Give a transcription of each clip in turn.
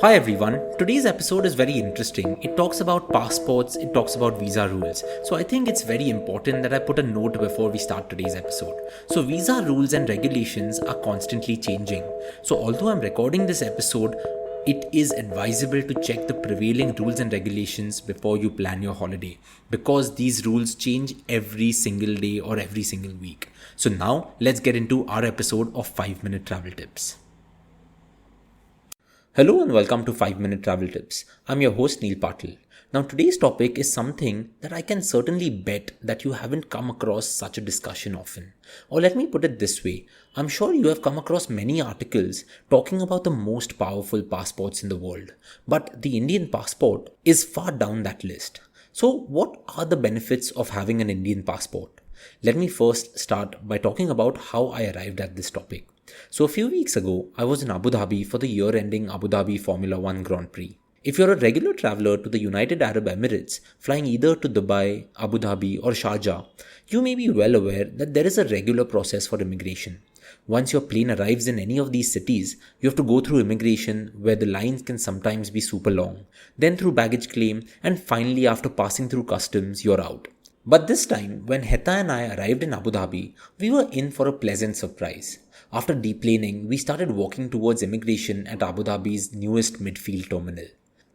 Hi everyone, today's episode is very interesting. It talks about passports, it talks about visa rules. So I think it's very important that I put a note before we start today's episode. So visa rules and regulations are constantly changing. So although I'm recording this episode, it is advisable to check the prevailing rules and regulations before you plan your holiday because these rules change every single day or every single week. So now let's get into our episode of 5-Minute Travel Tips. Hello and welcome to 5-Minute Travel Tips. I'm your host Neil Patil. Now today's topic is something that I can certainly bet that you haven't come across such a discussion often. Or let me put it this way, I'm sure you have come across many articles talking about the most powerful passports in the world. But the Indian passport is far down that list. So what are the benefits of having an Indian passport? Let me first start by talking about how I arrived at this topic. So a few weeks ago, I was in Abu Dhabi for the year-ending Abu Dhabi Formula 1 Grand Prix. If you're a regular traveler to the United Arab Emirates, flying either to Dubai, Abu Dhabi or Sharjah, you may be well aware that there is a regular process for immigration. Once your plane arrives in any of these cities, you have to go through immigration where the lines can sometimes be super long, then through baggage claim, and finally after passing through customs, you're out. But this time, when Heta and I arrived in Abu Dhabi, we were in for a pleasant surprise. After deplaning, we started walking towards immigration at Abu Dhabi's newest midfield terminal.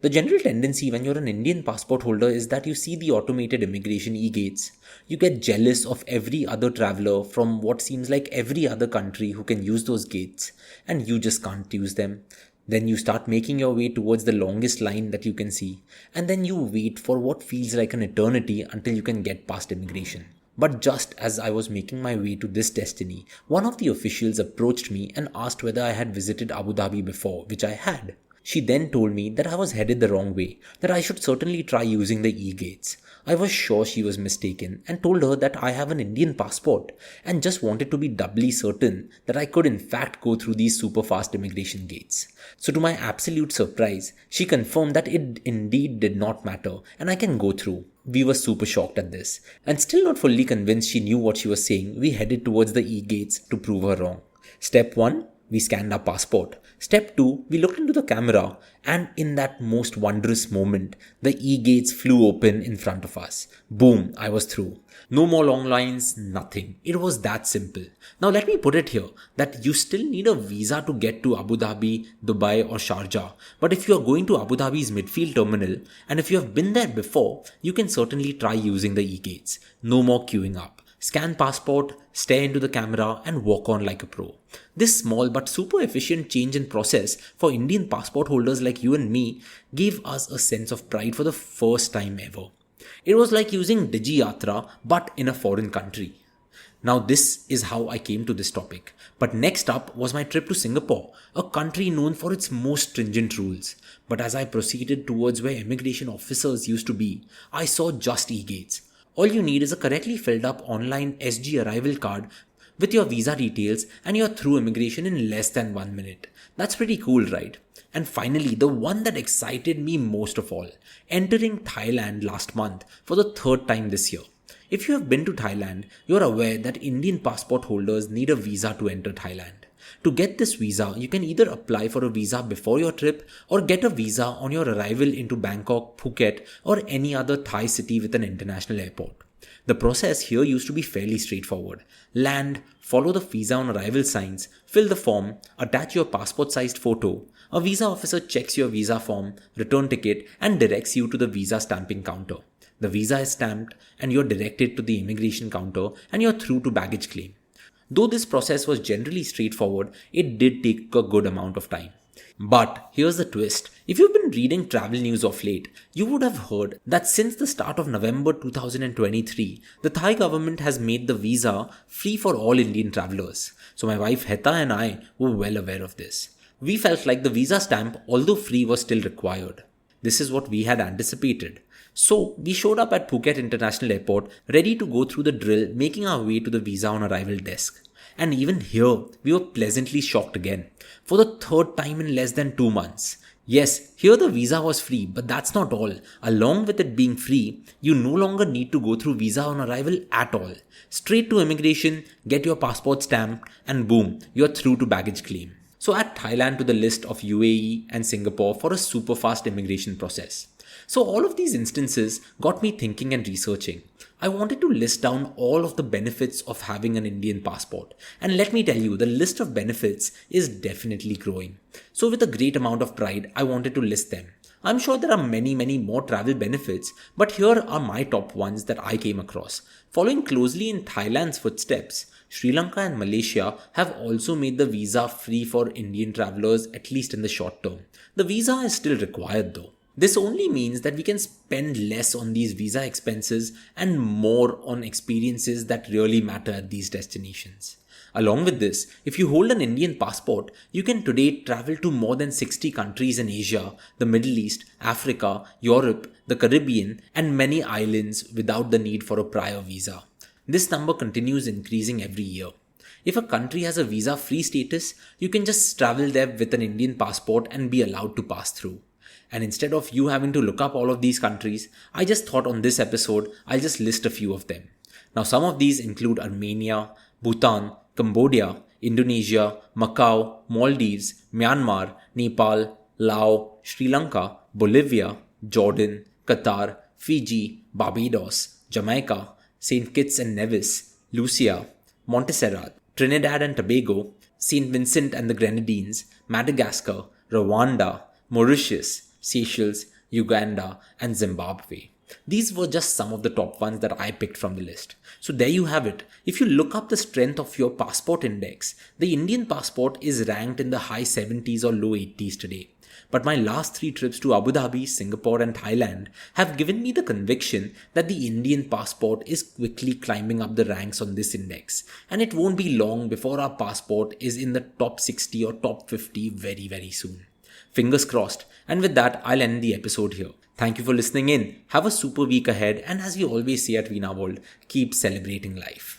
The general tendency when you're an Indian passport holder is that you see the automated immigration e-gates. You get jealous of every other traveler from what seems like every other country who can use those gates, and you just can't use them. Then you start making your way towards the longest line that you can see, and then you wait for what feels like an eternity until you can get past immigration. But just as I was making my way to this destiny, one of the officials approached me and asked whether I had visited Abu Dhabi before, which I had. She then told me that I was headed the wrong way, that I should certainly try using the e-gates. I was sure she was mistaken and told her that I have an Indian passport and just wanted to be doubly certain that I could in fact go through these super fast immigration gates. So to my absolute surprise, she confirmed that it indeed did not matter and I can go through. We were super shocked at this, and still not fully convinced she knew what she was saying, we headed towards the e-gates to prove her wrong. Step 1. We scanned our passport. Step 2. We looked into the camera, and in that most wondrous moment, the e-gates flew open in front of us. Boom, I was through. No more long lines, nothing. It was that simple. Now let me put it here, that you still need a visa to get to Abu Dhabi, Dubai or Sharjah. But if you are going to Abu Dhabi's midfield terminal, and if you have been there before, you can certainly try using the e-gates. No more queuing up. Scan passport, stare into the camera and walk on like a pro. This small but super efficient change in process for Indian passport holders like you and me gave us a sense of pride for the first time ever. It was like using DigiYatra but in a foreign country. Now this is how I came to this topic. But next up was my trip to Singapore, a country known for its most stringent rules. But as I proceeded towards where immigration officers used to be, I saw just e-gates. All you need is a correctly filled up online SG arrival card with your visa details and you're through immigration in less than 1 minute. That's pretty cool, right? And finally, the one that excited me most of all, entering Thailand last month for the third time this year. If you have been to Thailand, you're aware that Indian passport holders need a visa to enter Thailand. To get this visa, you can either apply for a visa before your trip or get a visa on your arrival into Bangkok, Phuket or any other Thai city with an international airport. The process here used to be fairly straightforward. Land, follow the visa on arrival signs, fill the form, attach your passport-sized photo. A visa officer checks your visa form, return ticket and directs you to the visa stamping counter. The visa is stamped and you're directed to the immigration counter and you're through to baggage claim. Though this process was generally straightforward, it did take a good amount of time. But here's the twist. If you've been reading travel news of late, you would have heard that since the start of November 2023, the Thai government has made the visa free for all Indian travelers. So my wife Heta and I were well aware of this. We felt like the visa stamp, although free, was still required. This is what we had anticipated. So we showed up at Phuket International Airport ready to go through the drill, making our way to the visa on arrival desk. And even here, we were pleasantly shocked again. For the third time in less than 2 months. Yes, here the visa was free, but that's not all. Along with it being free, you no longer need to go through visa on arrival at all. Straight to immigration, get your passport stamped, and boom, you're through to baggage claim. So add Thailand to the list of UAE and Singapore for a super fast immigration process. So all of these instances got me thinking and researching. I wanted to list down all of the benefits of having an Indian passport. And let me tell you, the list of benefits is definitely growing. So with a great amount of pride, I wanted to list them. I'm sure there are many more travel benefits, but here are my top ones that I came across. Following closely in Thailand's footsteps, Sri Lanka and Malaysia have also made the visa free for Indian travelers, at least in the short term. The visa is still required though. This only means that we can spend less on these visa expenses and more on experiences that really matter at these destinations. Along with this, if you hold an Indian passport, you can today travel to more than 60 countries in Asia, the Middle East, Africa, Europe, the Caribbean, and many islands without the need for a prior visa. This number continues increasing every year. If a country has a visa-free status, you can just travel there with an Indian passport and be allowed to pass through. And instead of you having to look up all of these countries, I just thought on this episode, I'll just list a few of them. Now some of these include Armenia, Bhutan, Cambodia, Indonesia, Macau, Maldives, Myanmar, Nepal, Laos, Sri Lanka, Bolivia, Jordan, Qatar, Fiji, Barbados, Jamaica, St. Kitts and Nevis, Lucia, Montserrat, Trinidad and Tobago, St. Vincent and the Grenadines, Madagascar, Rwanda, Mauritius, Seychelles, Uganda, and Zimbabwe. These were just some of the top ones that I picked from the list. So there you have it. If you look up the strength of your passport index, the Indian passport is ranked in the high 70s or low 80s today. But my last 3 trips to Abu Dhabi, Singapore and Thailand have given me the conviction that the Indian passport is quickly climbing up the ranks on this index. And it won't be long before our passport is in the top 60 or top 50 very soon. Fingers crossed. And with that, I'll end the episode here. Thank you for listening in. Have a super week ahead. And as we always say at Veena World, keep celebrating life.